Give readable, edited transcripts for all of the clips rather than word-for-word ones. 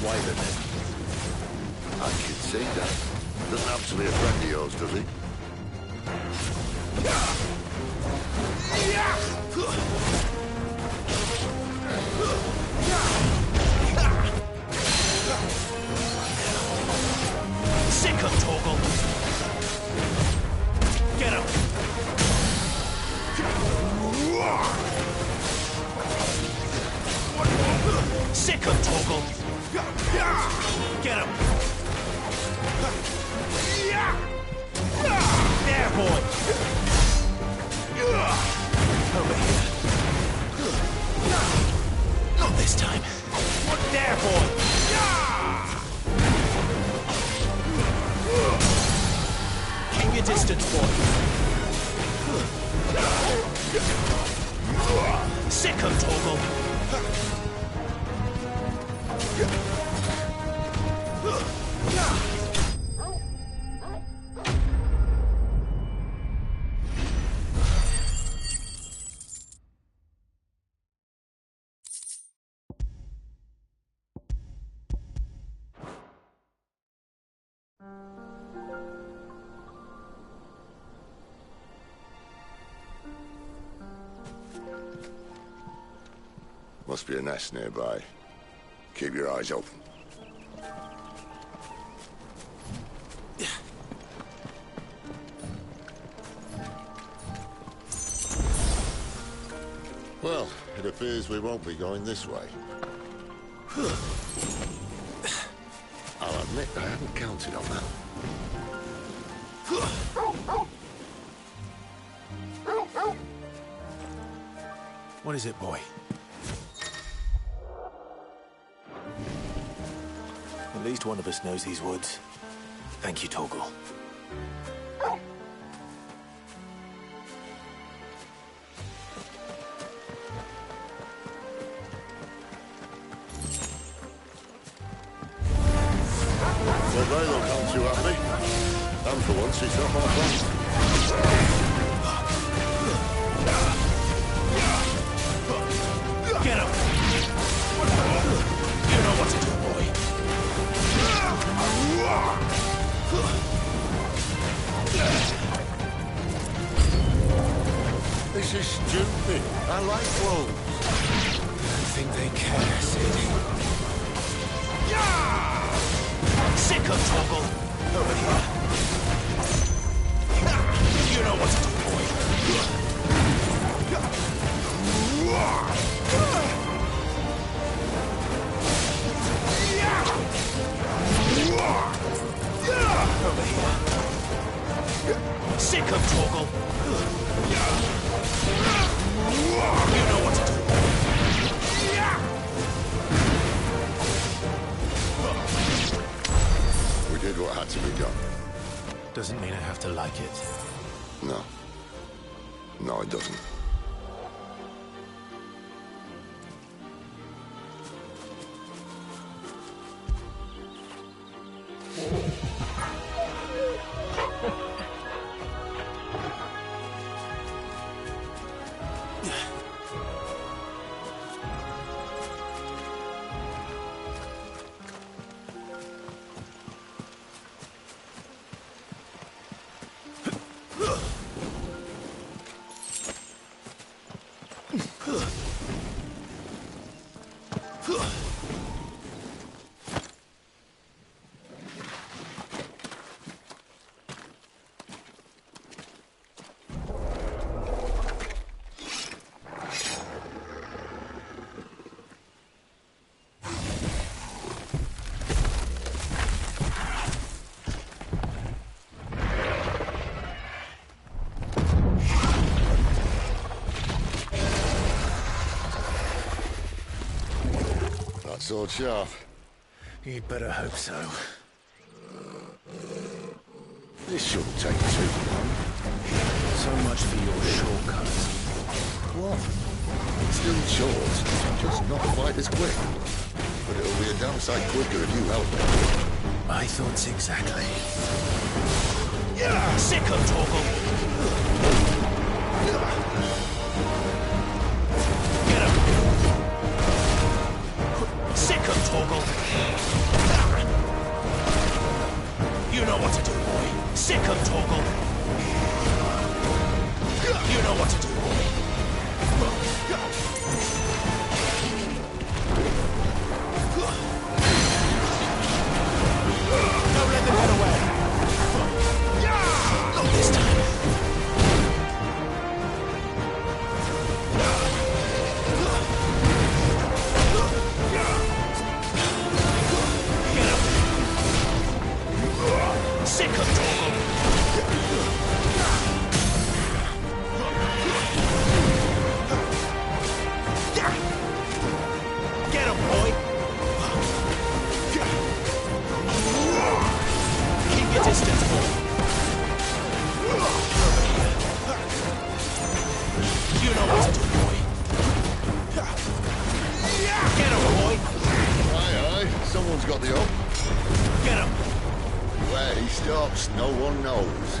Wyvern then? I can see that. Doesn't have to be a friend of yours, does he? Sick of Torgal! Get him! Sick of Torgal! Get him! There, boy! Over here. Not this time. There, boy! Keep your distance, boy. Sick of Torgal! Must be a nest nearby. Keep your eyes open. Well, it appears we won't be going this way. I'll admit I hadn't counted on that. What is it, boy? At least one of us knows these woods. Thank you, Torgal. Well, they look none too happy. And for once, it's not my fault. Get him! You know what to do, boy. This is stupid. I like wolves. I don't think they care, Sid. Sick of Torgal! Over here. You know what to do, boy. Over here. Sick of Torgal! You know what to do. We did what had to be done. Doesn't mean I have to like it. No. No, it doesn't. Sword sharp. You'd better hope so. This shouldn't take too long. So much for your shortcuts. What? Still short, just not quite as quick. But it'll be a damn sight quicker if you help me. My thoughts exactly. Sick of Torgal! Get him! Sick of Torgal. You know what to do, boy. Sick 'em, Torgal. You know what to do, boy. Don't let them get away. Not this time. Get up. Sick 'em, Torgal. Get him, boy! Keep your distance, boy. You know what to do, boy. Get him, boy! Aye, aye. Someone's got the up. Get him! Where he stops, no one knows.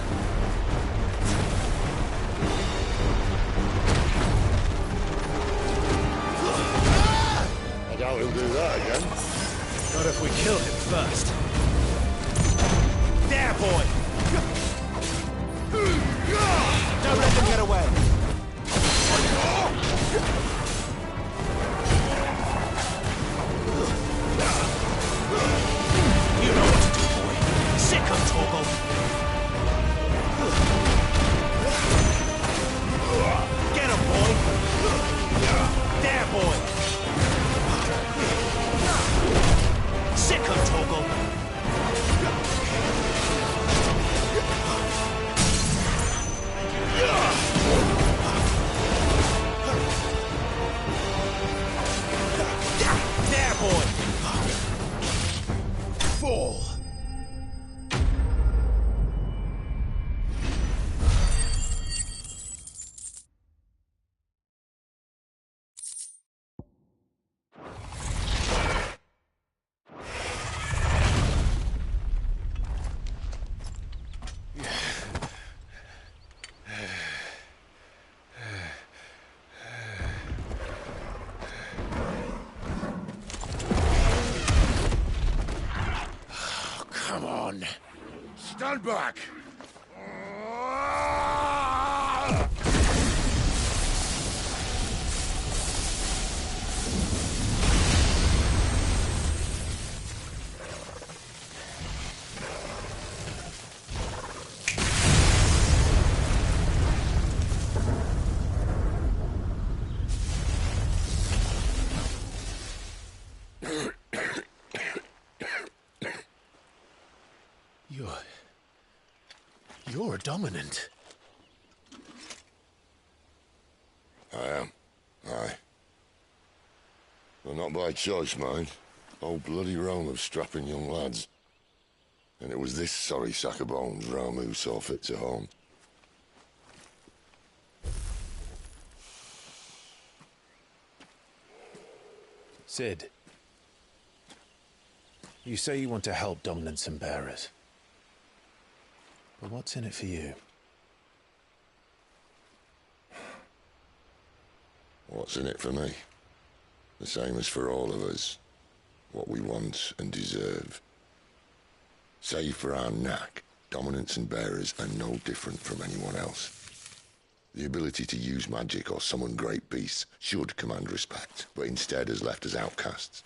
I doubt he'll do that again. Not if we kill him first. There, boy! Don't let them get away! You know what to do, boy. Sick 'em, Torgal. Get him, boy! There, boy! Sick 'em, Torgal. There, boy! Fall! Come on. Stand back! You're a dominant. I am. Aye. Well, not by choice, mind. Old bloody Rome of strapping young lads. And it was this sorry sack of bones Ramu saw fit to haunt. Cid. You say you want to help dominants and bearers. But what's in it for you? What's in it for me? The same as for all of us. What we want and deserve. Save for our knack, dominants and bearers are no different from anyone else. The ability to use magic or summon great beasts should command respect, but instead has left us outcasts.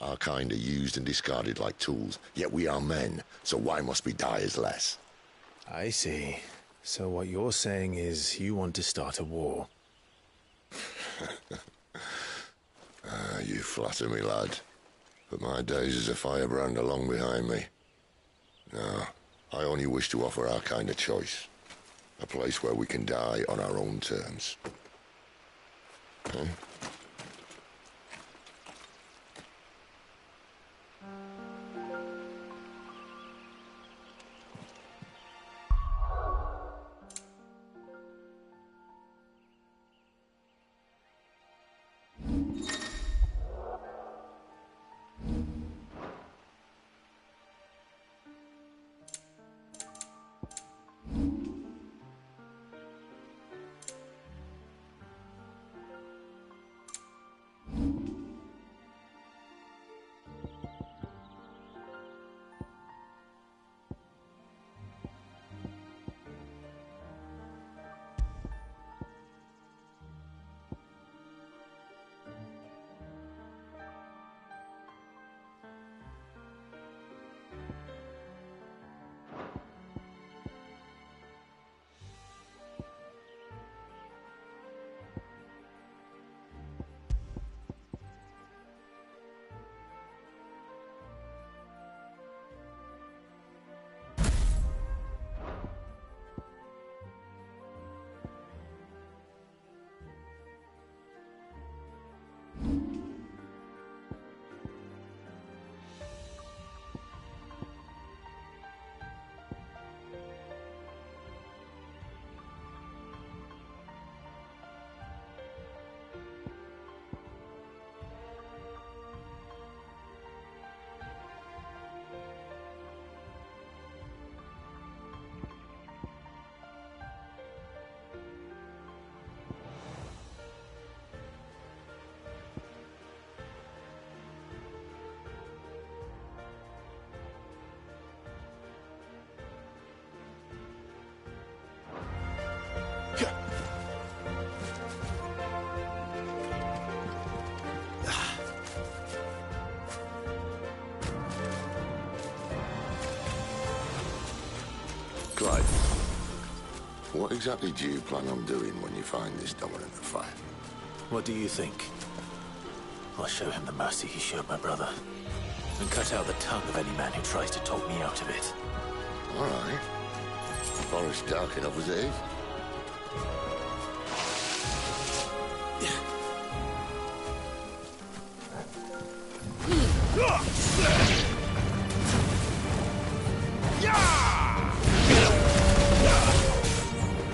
Our kind are used and discarded like tools, yet we are men, so why must we die as less? I see. So what you're saying is you want to start a war. You flatter me, lad. But my days as a firebrand are long behind me. No, I only wish to offer our kind a choice. A place where we can die on our own terms. Huh? What exactly do you plan on doing when you find this Dominant of Fire? What do you think? I'll show him the mercy he showed my brother, and cut out the tongue of any man who tries to talk me out of it. All right. The forest's dark enough as it is.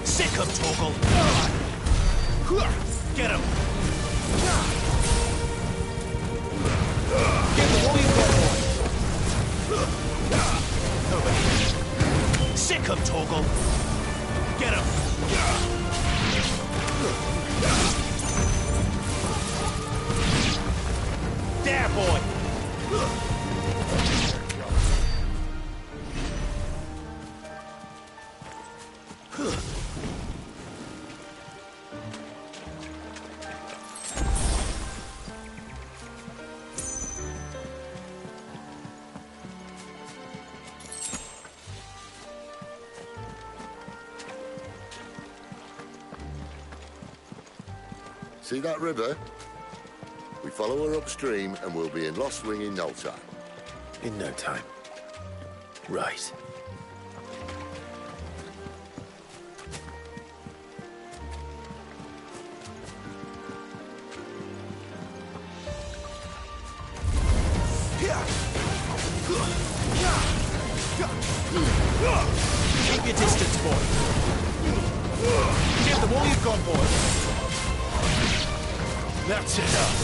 Sick him, Torgal! Get him! Get the all you've got, boy! Sick him, Torgal! Get him! There, boy! See that river? We follow her upstream and we'll be in Lost Ring in no time. In no time. Right. Keep your distance, boy. Give them all you've got, boy. That's enough.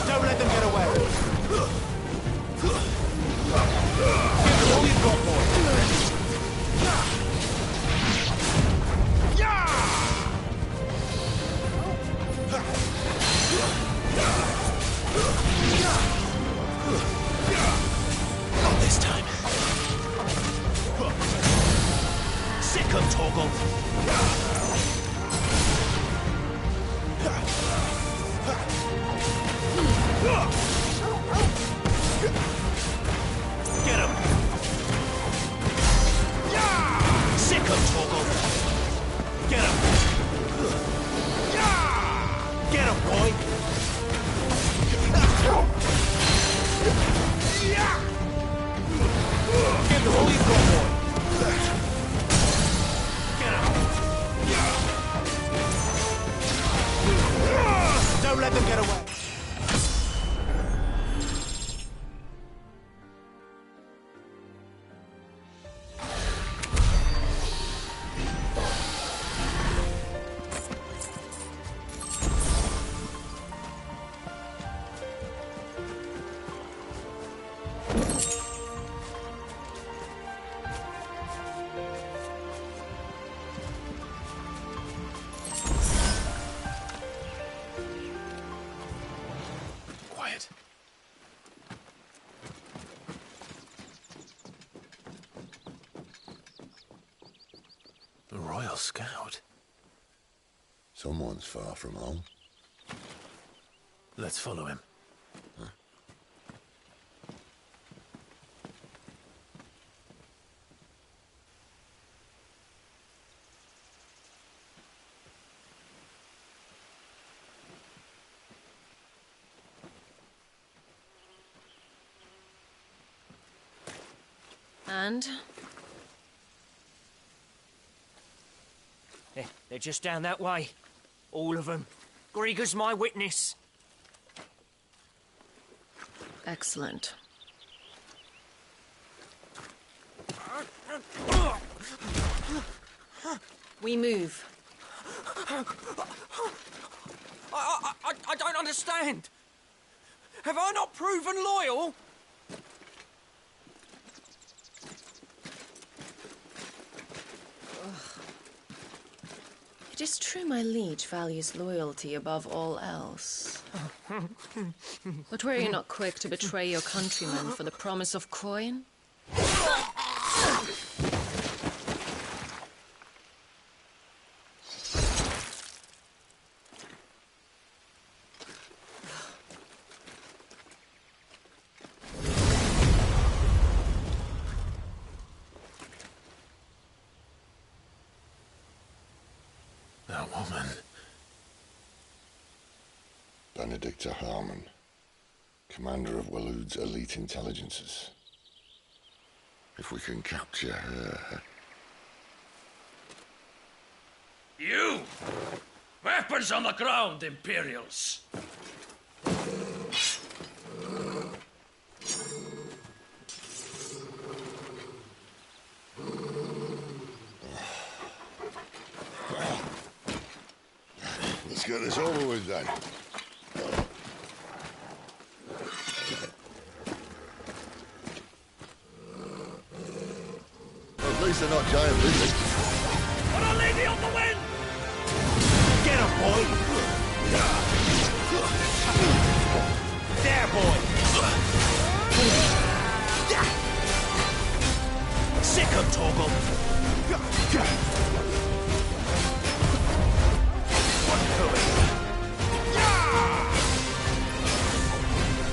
Don't let them get away. Give them all you've got, boy. Not this time. Sick of Torgal. Get him! Sick of Torgal! Get him! Get him, boy! Give them all you've got, boy! Get him! Don't let them get away! Quiet. A Royal Scout? Someone's far from home. Let's follow him. understand. They're just down that way. All of them. Grieger's my witness. Excellent. We move. I don't understand. Have I not proven loyal? It is true my liege values loyalty above all else. But were you not quick to betray your countrymen for the promise of coin? That woman. Benedicta Harmon, commander of Waloed's elite intelligences. If we can capture her... You! Weapons on the ground, Imperials! Let's get this over with then. At least they're not giant lizards. What a lady on the wind! Get him, boy! There, boy! Sick him, Torgal!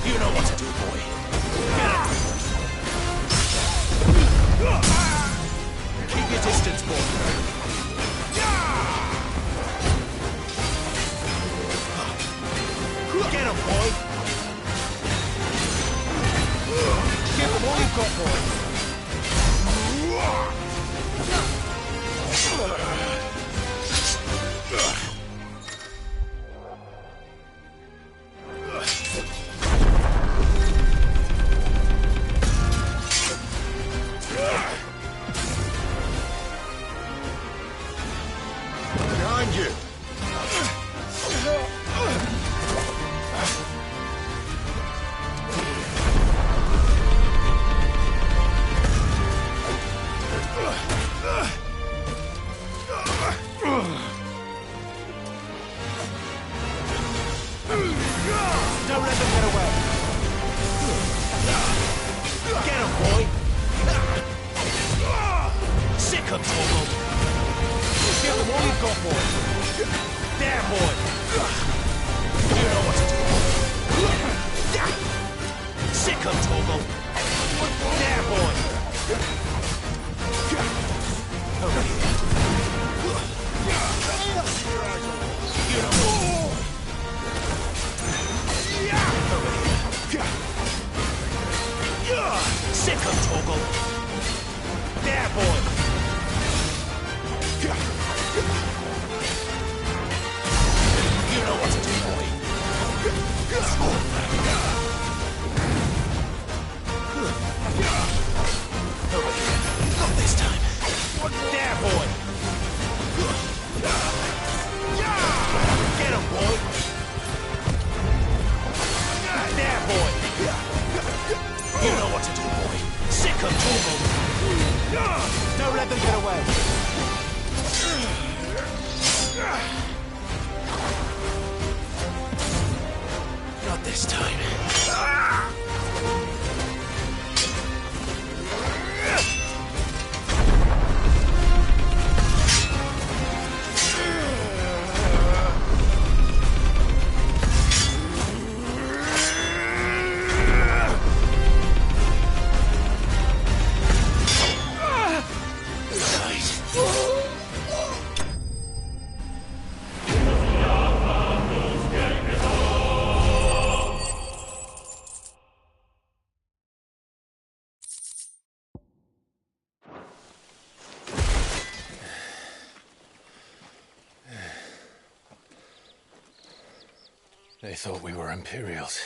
You know what to do, boy. Get him! Keep your distance, boy. Get him, boy! Give him all you've got, boy! Behind you! Don't let them get away! Get him, boy! Sick him, Torgal! Give him all you've got, boy! There, boy! You know what to do! Sick him, Torgal! There, boy! Over here! You know what to do! Sick him, Torgal! There, boy! You know what to do, boy! Over here. Not this time. There, boy! Get him, boy! There, boy! You know what to do, boy. Sick him, Torgal! Don't let them get away. Not this time. They thought we were Imperials.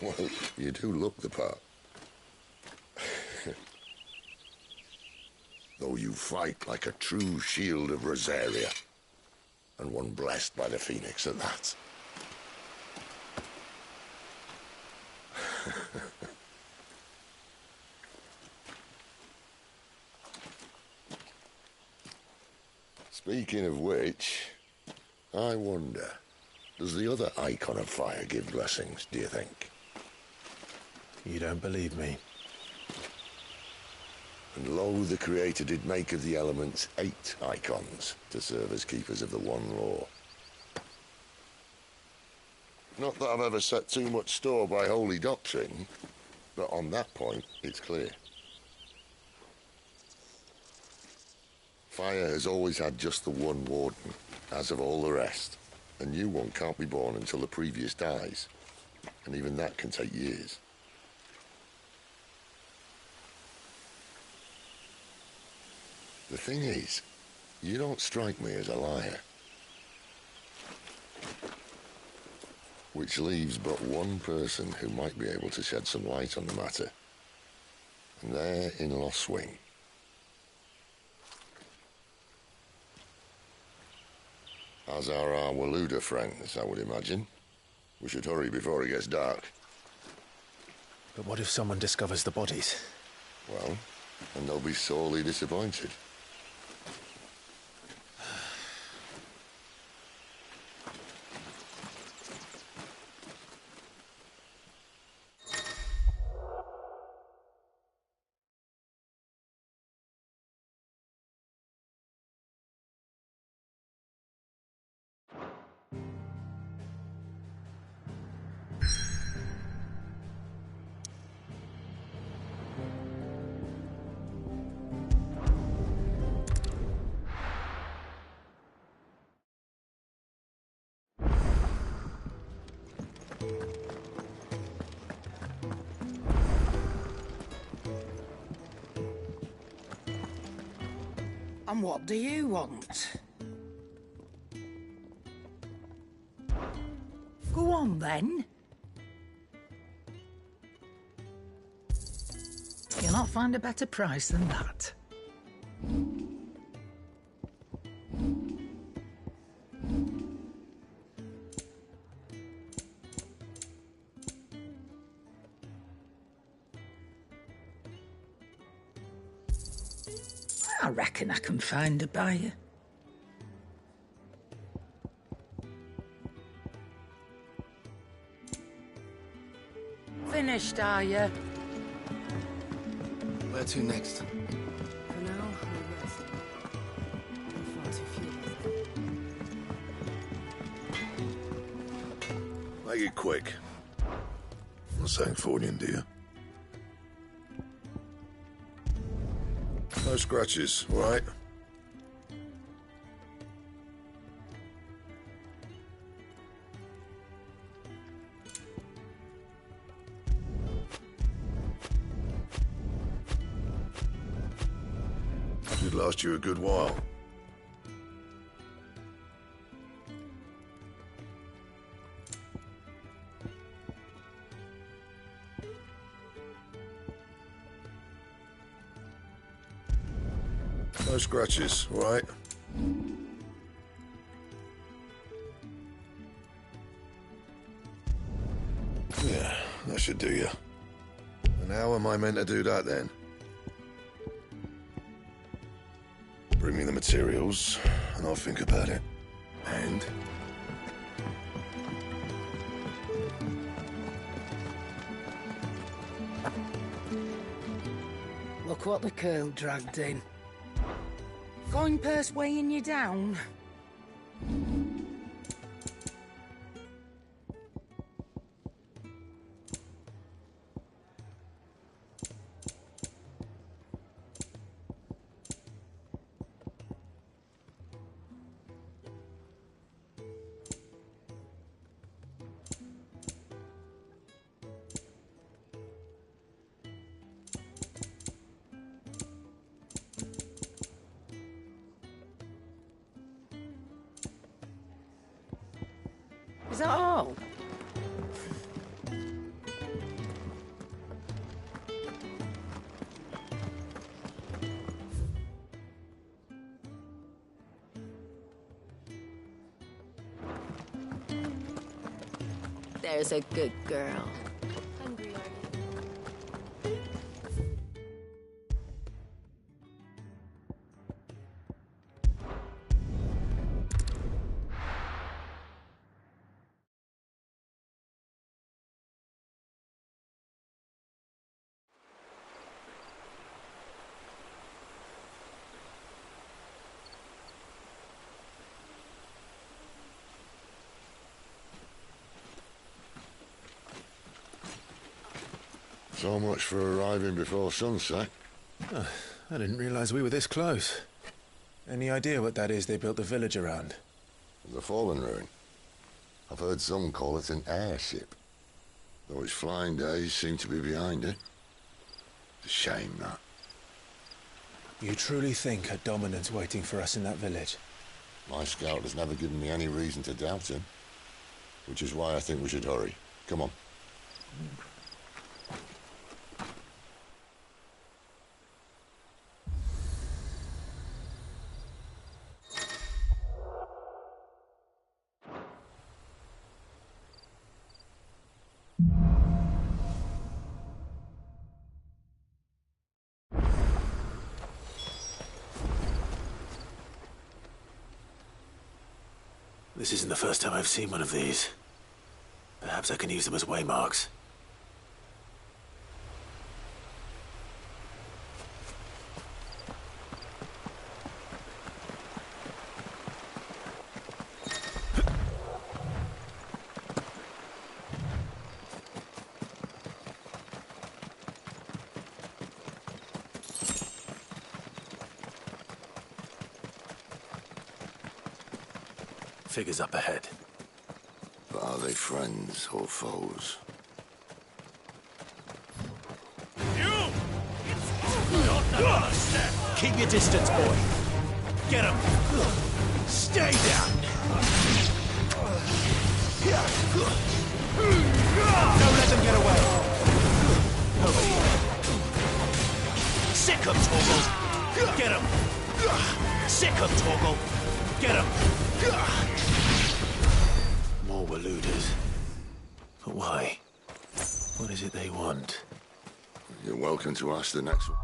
Well, you do look the part. Though you fight like a true shield of Rosaria. And one blessed by the Phoenix at that. Speaking of which, I wonder, does the other Icon of Fire give blessings, do you think? You don't believe me? And lo, the Creator did make of the elements 8 Icons to serve as keepers of the one law. Not that I've ever set too much store by holy doctrine, but on that point, it's clear. Fire has always had just the one warden, as of all the rest. A new one can't be born until the previous dies, and even that can take years. The thing is, you don't strike me as a liar. Which leaves but one person who might be able to shed some light on the matter. And they're in Lostwing. As are our Waluda friends, I would imagine. We should hurry before it gets dark. But what if someone discovers the bodies? Well, and they'll be sorely disappointed. And what do you want? Go on, then. You'll not find a better price than that. I reckon I can find a buyer. Finished, are you? Where to next? For now, we rest. We're far too few. Make it quick. Not saying Fornian, do you? No scratches, all right? Should last you a good while. No scratches, all right? Yeah, that should do you. And how am I meant to do that then? Bring me the materials, and I'll think about it. And? Look what the curl dragged in. Going purse weighing you down? Is that all? There's a good girl. Hungry, are you? So much for arriving before sunset. I didn't realize we were this close. Any idea what that is they built the village around? The Fallen Ruin. I've heard some call it an airship. Though its flying days seem to be behind it. It's a shame, that. You truly think a dominant's waiting for us in that village? My scout has never given me any reason to doubt him. Which is why I think we should hurry. Come on. This isn't the first time I've seen one of these. Perhaps I can use them as waymarks. Figures up ahead. But are they friends or foes? You! Not another step! Keep your distance, boy. Get him. Stay down. Don't let them get away. Over here. Sick him, Torgal. Get him. Sick him, Torgal. Get him. More Waluders. But why? What is it they want? You're welcome to ask the next one.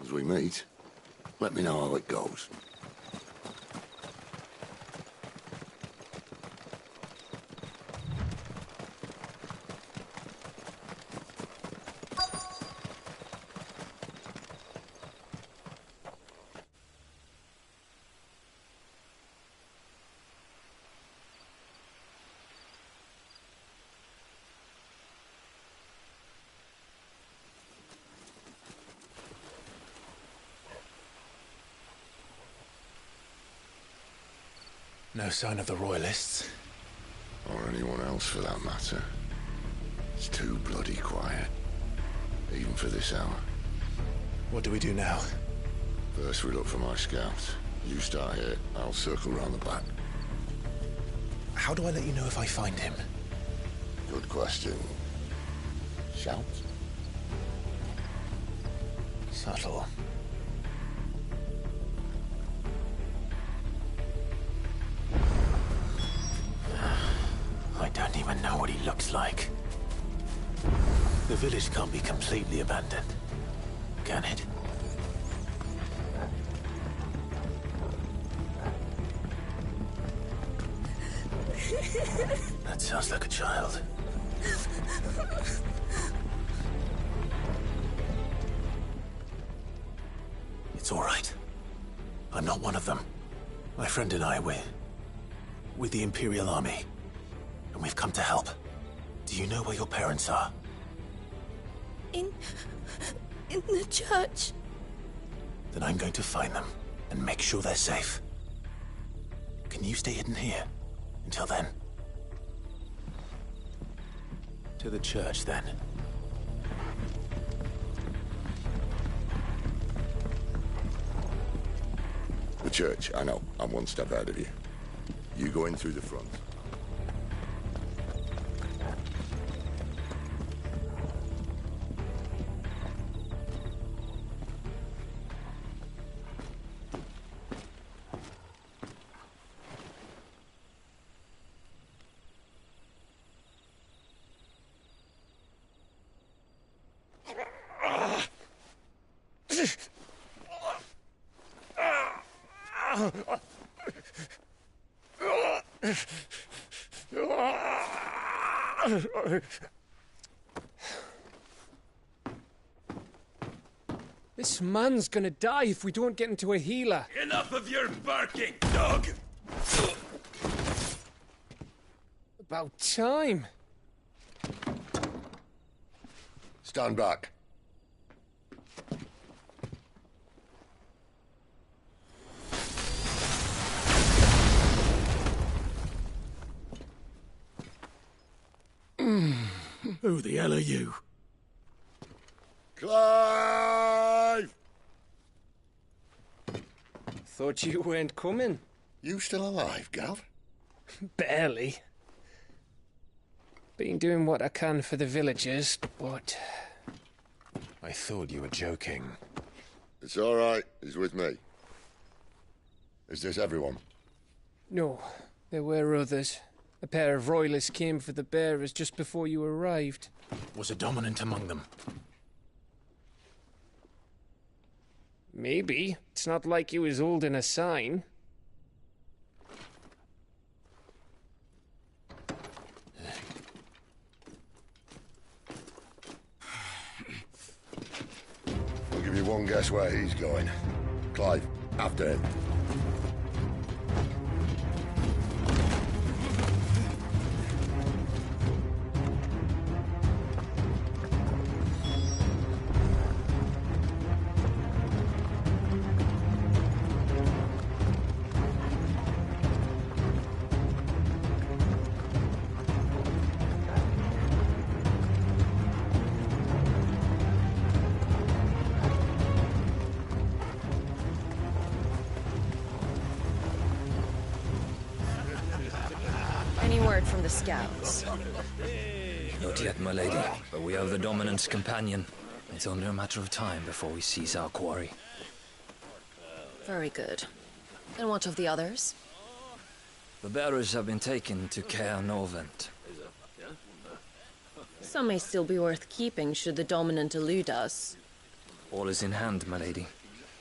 As we meet, let me know how it goes. No sign of the Royalists. Or anyone else for that matter. It's too bloody quiet. Even for this hour. What do we do now? First we look for my scouts. You start here, I'll circle round the back. How do I let you know if I find him? Good question. Shout? Subtle. I don't even know what he looks like. The village can't be completely abandoned, can it? That sounds like a child. It's all right. I'm not one of them. My friend and I, we're with the Imperial Army. And we've come to help. Do you know where your parents are? In the church. Then I'm going to find them and make sure they're safe. Can you stay hidden here until then? To the church, then. The church, I know. I'm one step ahead of you. You go in through the front. This man's gonna die if we don't get into a healer. Enough of your barking, dog! About time. Stand back. Who the hell are you? Clive! Thought you weren't coming. You still alive, Gav? Barely. Been doing what I can for the villagers, but... I thought you were joking. It's all right. He's with me. Is this everyone? No, there were others. A pair of royalists came for the bearers just before you arrived. Was a dominant among them? Maybe. It's not like he was holding a sign. I'll give you one guess where he's going. Clive, after him. Any word from the scouts? Not yet, my lady, but we have the Dominant's companion. It's only a matter of time before we seize our quarry. Very good. And what of the others? The bearers have been taken to Caer Norvent. Some may still be worth keeping should the Dominant elude us. All is in hand, my lady.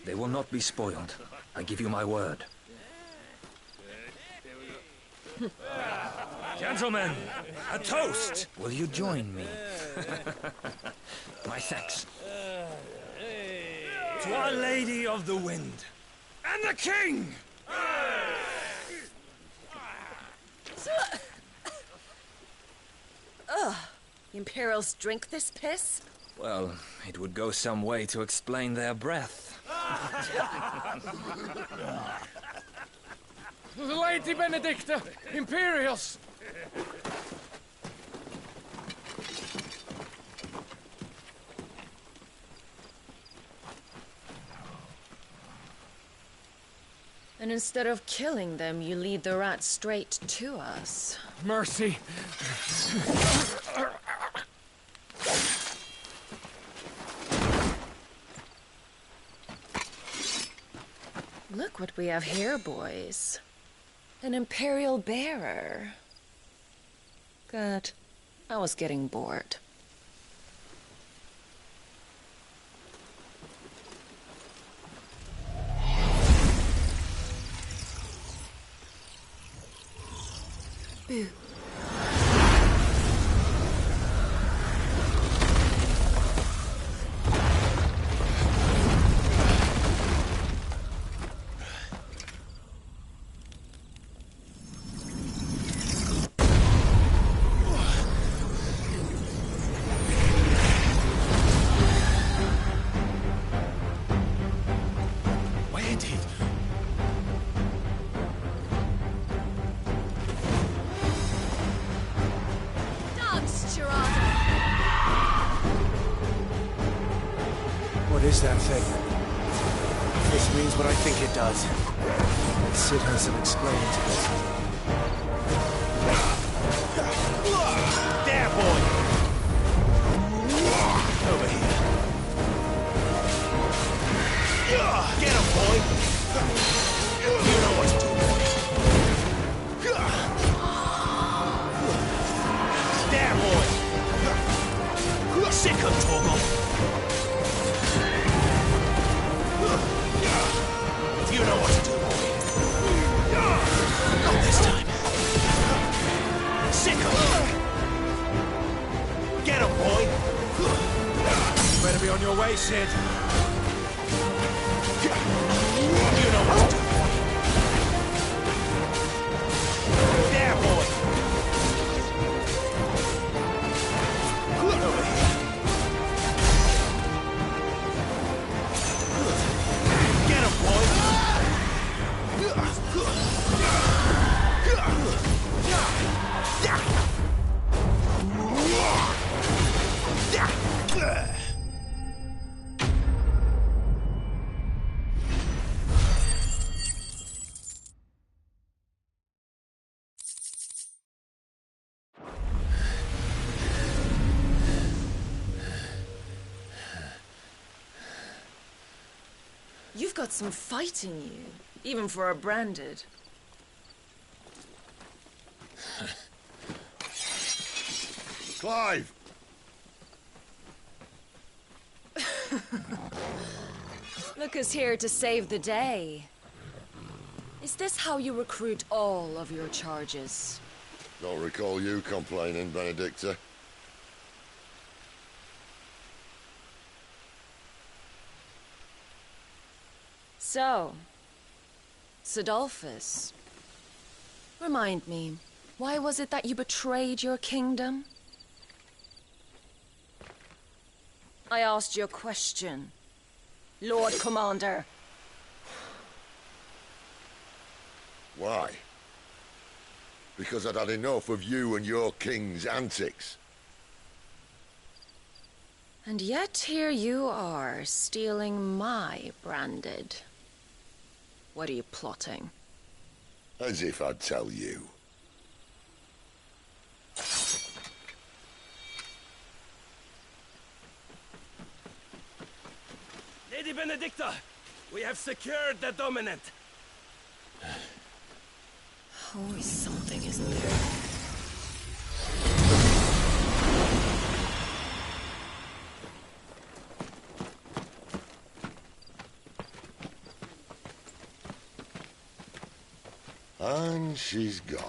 They will not be spoiled. I give you my word. Gentlemen, a toast! Will you join me? My thanks. To Our Lady of the Wind. And the King! Ugh. The Imperials drink this piss? Well, it would go some way to explain their breath. Lady Benedicta! Imperials! And instead of killing them, you lead the rats straight to us. Mercy! Look what we have here, boys. An Imperial bearer. Good. I was getting bored. Boo. What is that thing? This means what I think it does. Sid has some explaining to this. There, boy! Over here. Get him, boy! You know what to do, boy. There, boy! Sick of Torgal! You know what to do, boy. Not this time. Sick of him. Get him, boy. Better be on your way, Sid. You know what to do, boy. There, boy. Over here. Get him, boy. You've got some fight in you, even for a branded. Clive! Lucas here to save the day. Is this how you recruit all of your charges? Don't recall you complaining, Benedicta. So, Sidolphus, remind me, why was it that you betrayed your kingdom? I asked you a question, Lord Commander. Why? Because I'd had enough of you and your king's antics. And yet here you are, stealing my branded. What are you plotting? As if I'd tell you. Lady Benedicta, we have secured the Dominant. Always something, isn't there? And she's gone.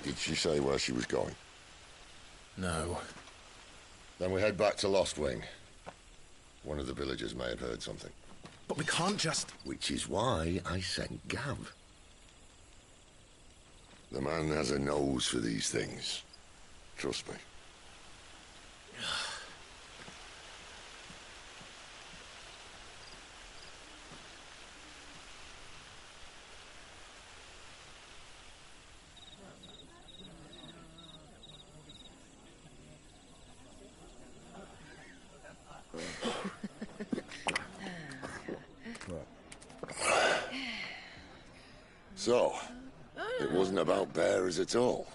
Did she say where she was going? No. Then we head back to Lost Wing. One of the villagers may have heard something. But we can't just... Which is why I sent Gav. The man has a nose for these things. Trust me. So, it wasn't about bearers at all.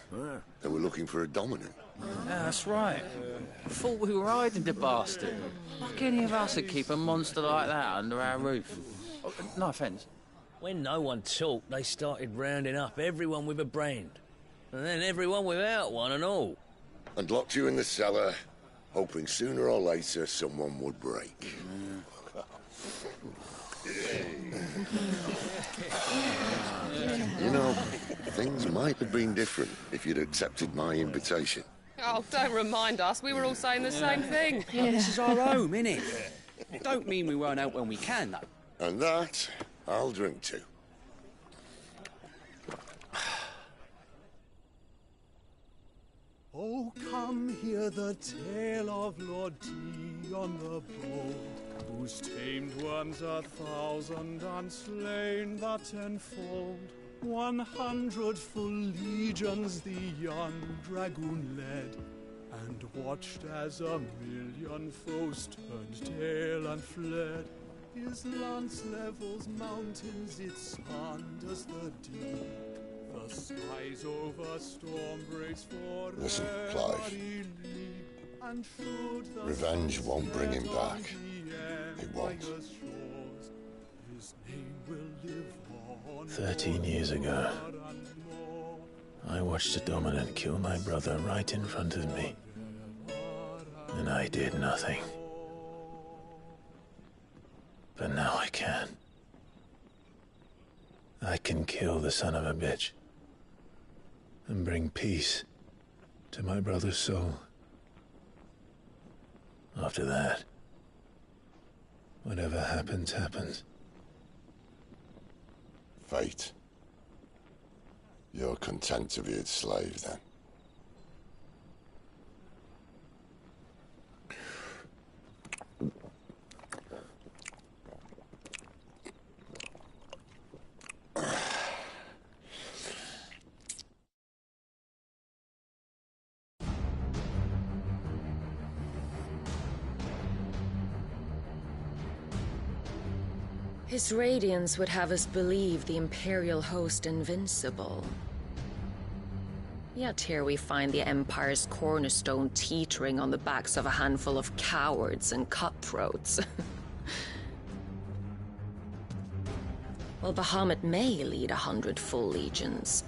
They were looking for a dominant. Yeah, that's right. I thought we were hiding the bastard. Like any of us would keep a monster like that under our roof. Oh, no offence. When no one talked, they started rounding up everyone with a brand. And then everyone without one and all. And locked you in the cellar, hoping sooner or later someone would break. You know, things might have been different if you'd accepted my invitation. Oh, don't remind us. We were all saying the same thing. This is our home, innit? Don't mean we won't help when we can, though. And that, I'll drink to. Oh, come hear the tale of Lord Dion the Bold, whose tamed worms 1,000 and slain the tenfold. 100 full legions the young dragoon led, and watched as 1,000,000 foes turned tail and fled. His lance levels mountains, it spanders the deep. The skies over storm breaks for Listen, Clive. Revenge won't bring him back. It won't. 13 years ago, I watched a dominant kill my brother right in front of me. And I did nothing. But now I can. I can kill the son of a bitch. And bring peace to my brother's soul. After that, whatever happens, happens. Fate. You're content to be its slave, then? His radiance would have us believe the Imperial host invincible. Yet here we find the Empire's cornerstone teetering on the backs of a handful of cowards and cutthroats. While Bahamut may lead 100 full legions,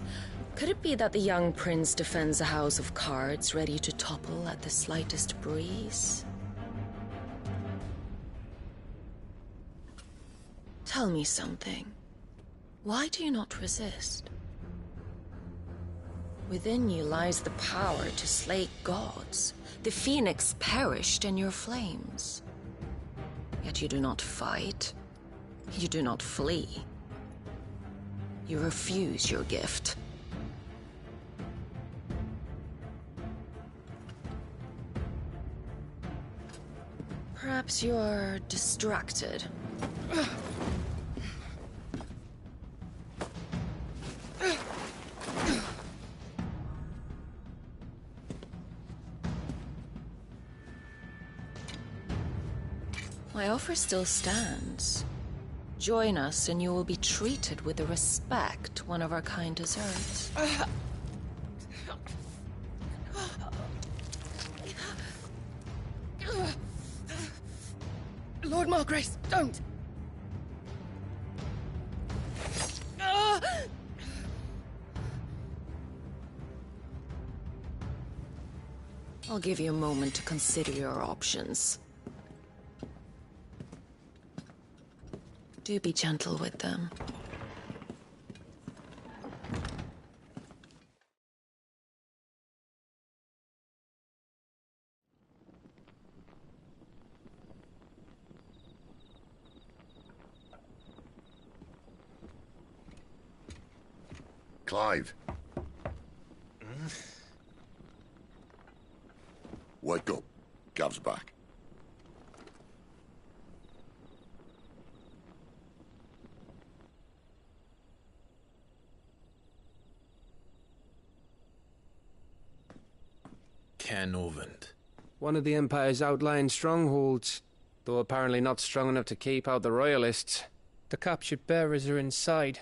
could it be that the young prince defends a house of cards ready to topple at the slightest breeze? Tell me something. Why do you not resist? Within you lies the power to slay gods. The phoenix perished in your flames. Yet you do not fight. You do not flee. You refuse your gift. Perhaps you're distracted. My offer still stands. Join us and you will be treated with the respect one of our kind deserves. Lord Margrace, don't! I'll give you a moment to consider your options. Do be gentle with them. Clive. Wake up. Gav's back. Caer Norvent. One of the Empire's outlying strongholds, though apparently not strong enough to keep out the Royalists. The captured bearers are inside.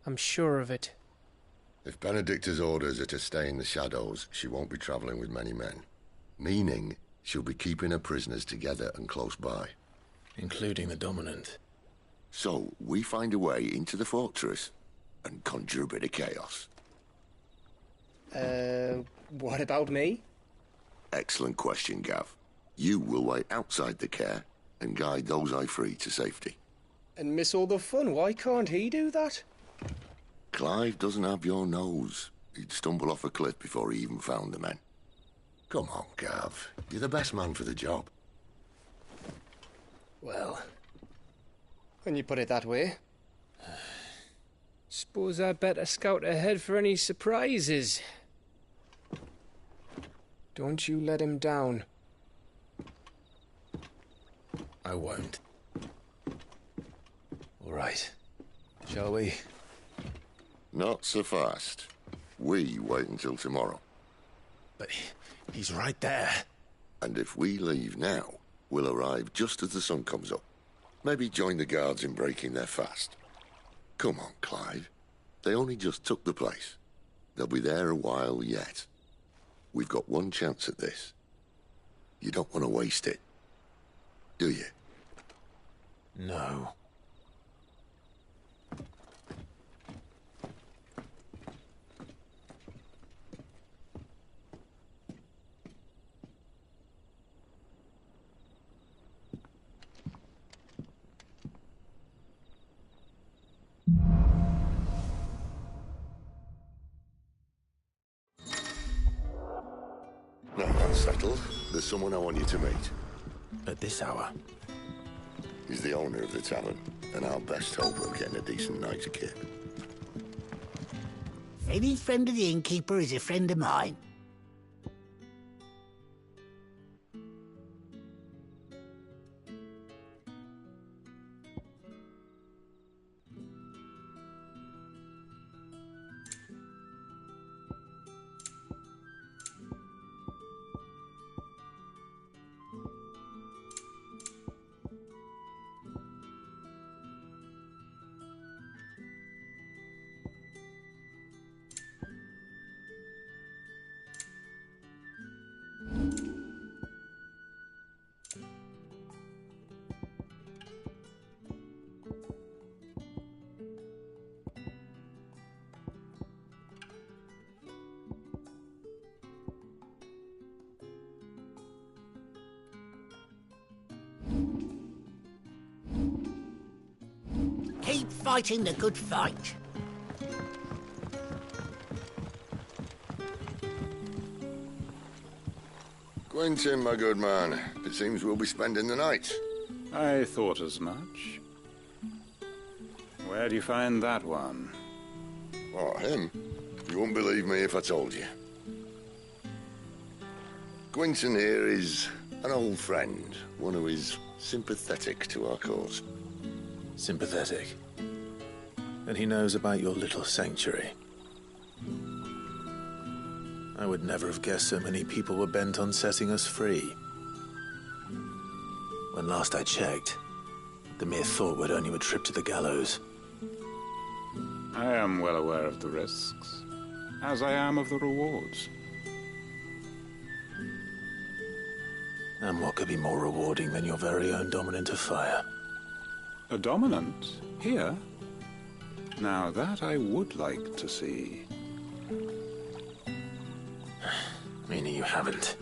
I'm sure of it. If Benedicta's orders are to stay in the shadows, she won't be travelling with many men. Meaning, she'll be keeping her prisoners together and close by. Including the Dominant. So, we find a way into the fortress and conjure a bit of chaos. What about me? Excellent question, Gav. You will wait outside the Caer and guide those I free to safety. And miss all the fun. Why can't he do that? Clive doesn't have your nose. He'd stumble off a cliff before he even found the men. Come on, Gav. You're the best man for the job. Well, when you put it that way. Suppose I'd better scout ahead for any surprises. Don't you let him down. I won't. All right. Shall we? Not so fast. We wait until tomorrow. But he's right there. And if we leave now, we'll arrive just as the sun comes up. Maybe join the guards in breaking their fast. Come on, Clive. They only just took the place. They'll be there a while yet. We've got one chance at this. You don't want to waste it, do you? No. Now that's settled. There's someone I want you to meet. At this hour? He's the owner of the tavern, and our best hope of getting a decent night's kip. Any friend of the innkeeper is a friend of mine. Keep fighting the good fight. Quentin, my good man. It seems we'll be spending the night. I thought as much. Where do you find that one? Oh, him? You wouldn't believe me if I told you. Quentin here is an old friend, one who is sympathetic to our cause. Sympathetic. And he knows about your little sanctuary. I would never have guessed so many people were bent on setting us free. When last I checked, the mere thought would earn you a trip to the gallows. I am well aware of the risks, as I am of the rewards. And what could be more rewarding than your very own Dominant of Fire? A Dominant? Here? Now that I would like to see. Meaning you haven't?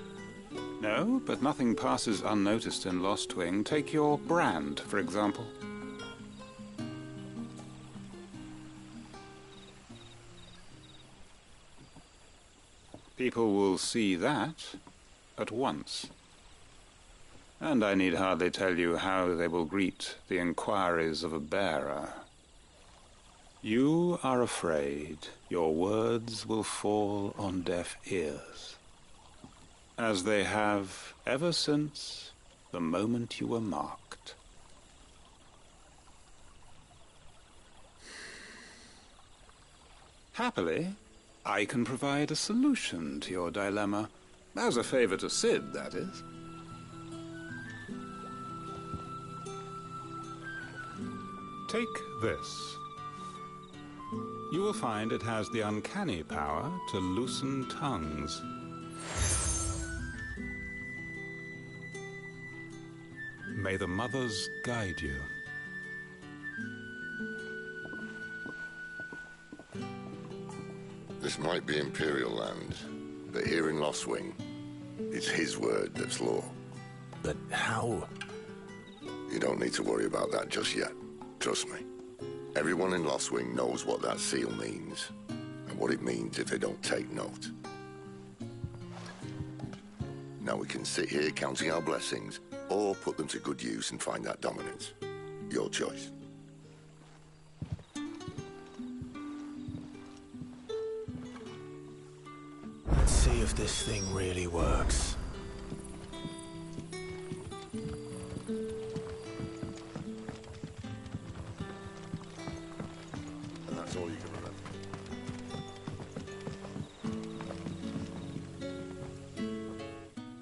No, but nothing passes unnoticed in Lostwing. Take your brand, for example. People will see that at once. And I need hardly tell you how they will greet the inquiries of a bearer. You are afraid your words will fall on deaf ears. as they have ever since the moment you were marked. Happily, I can provide a solution to your dilemma. As a favor to Cid, that is. Take this. You will find it has the uncanny power to loosen tongues. May the mothers guide you. This might be Imperial land, but here in Lostwing, it's his word that's law. But how? You don't need to worry about that just yet. Trust me. Everyone in Lostwing knows what that seal means, and what it means if they don't take note. Now we can sit here counting our blessings, or put them to good use and find that dominance. Your choice. Let's see if this thing really works. And that's all you can remember.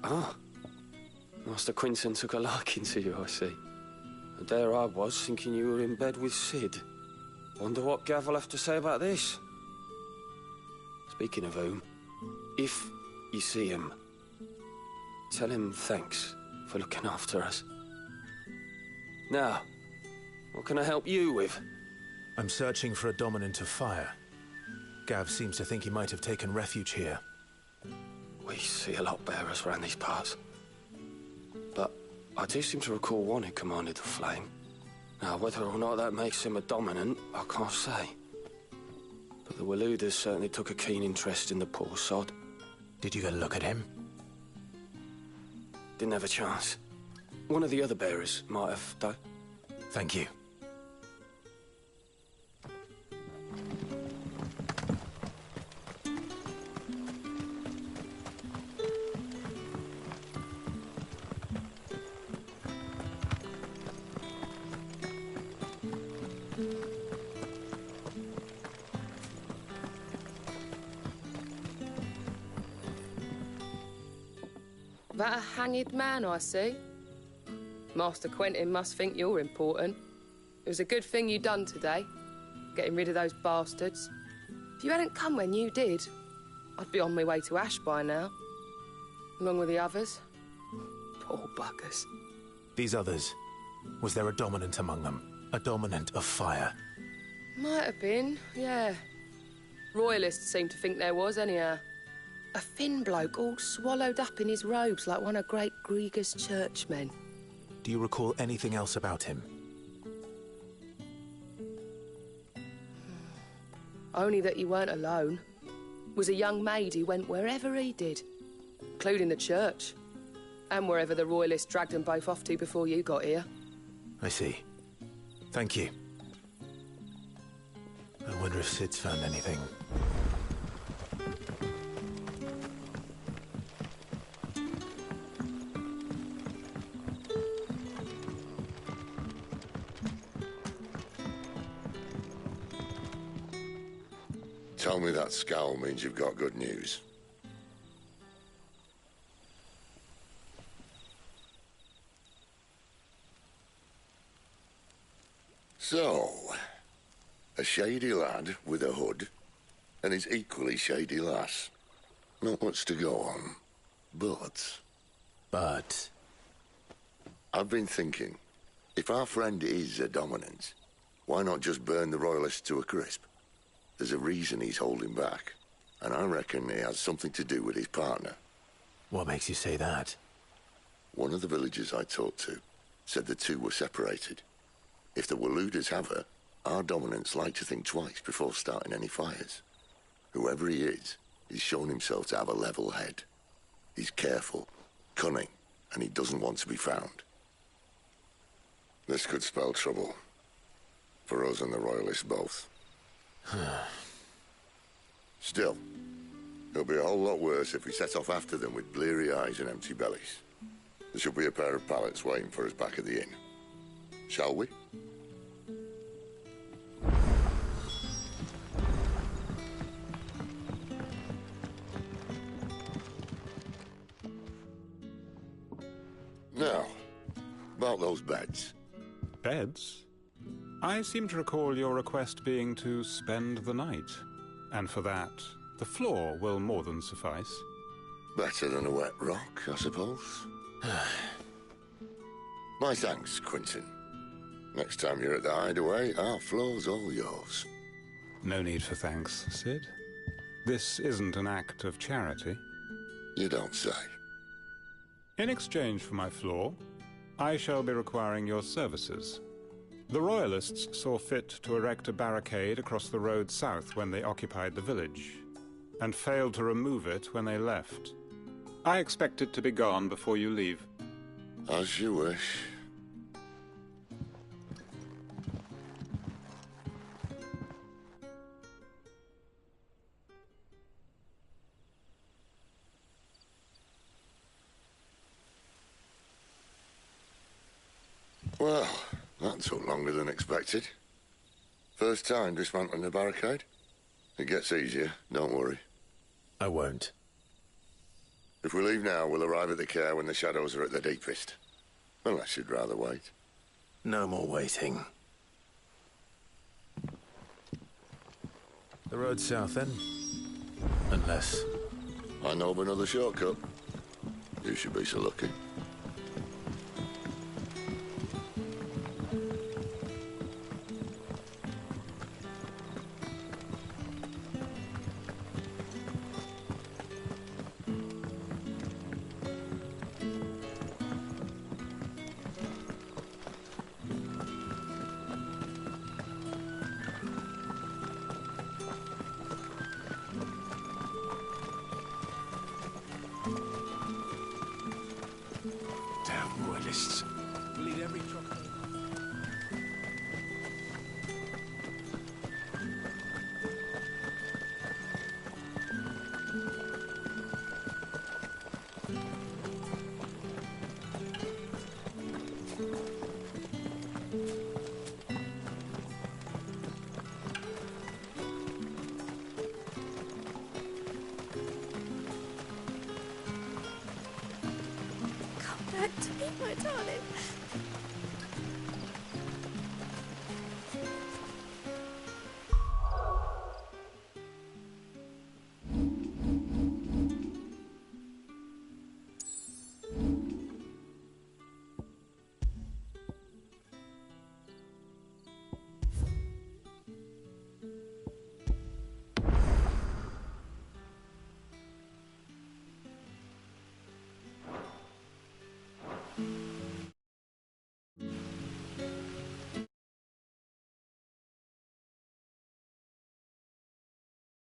Ah. Master Quinton took a liking to you, I see. And there I was, thinking you were in bed with Cid. Wonder what Gav will have to say about this. Speaking of whom, if you see him, tell him thanks for looking after us. Now, what can I help you with? I'm searching for a dominant of fire. Gav seems to think he might have taken refuge here. We see a lot bearers around these parts. But I do seem to recall one who commanded the flame. Now, whether or not that makes him a dominant, I can't say. But the Waluders certainly took a keen interest in the poor sod. Did you get a look at him? Didn't have a chance. One of the other bearers might have, though. Thank you. That a hanged man, I see. Master Quentin must think you're important. It was a good thing you done today, getting rid of those bastards. If you hadn't come when you did, I'd be on my way to Ash by now, along with the others. Poor buggers. These others, was there a dominant among them? A dominant of fire? Might have been, yeah. Royalists seem to think there was, anyhow. A thin bloke all swallowed up in his robes like one of great Grieger's churchmen. Do you recall anything else about him? Only that he weren't alone. Was a young maid who went wherever he did, including the church, and wherever the Royalists dragged them both off to before you got here. I see. Thank you. I wonder if Cid's found anything. Tell me that scowl means you've got good news. So, a shady lad with a hood, and his equally shady lass. Not much to go on, but... But? I've been thinking, if our friend is a dominant, why not just burn the Royalists to a crisp? There's a reason he's holding back, and I reckon it has something to do with his partner. What makes you say that? One of the villagers I talked to said the two were separated. If the Waluders have her, our dominants like to think twice before starting any fires. Whoever he is, he's shown himself to have a level head. He's careful, cunning, and he doesn't want to be found. This could spell trouble. For us and the Royalists both. Still, It'll be a whole lot worse if we set off after them with bleary eyes and empty bellies. There should be a pair of pallets waiting for us back at the inn. Shall we? Now, about those beds. Beds? I seem to recall your request being to spend the night. And for that, the floor will more than suffice. Better than a wet rock, I suppose. My thanks, Quinton. Next time you're at the Hideaway, our floor's all yours. No need for thanks, Sid. This isn't an act of charity. You don't say. In exchange for my floor, I shall be requiring your services. The Royalists saw fit to erect a barricade across the road south when they occupied the village, and failed to remove it when they left. I expect it to be gone before you leave. As you wish. Well, that took longer than expected. First time dismantling the barricade? It gets easier, don't worry. I won't. If we leave now, we'll arrive at the care when the shadows are at their deepest. Unless you'd rather wait. No more waiting. The road south, then? Unless... I know of another shortcut. You should be so lucky. Damn Royalists. Bleed every truck. Come back to me, my darling.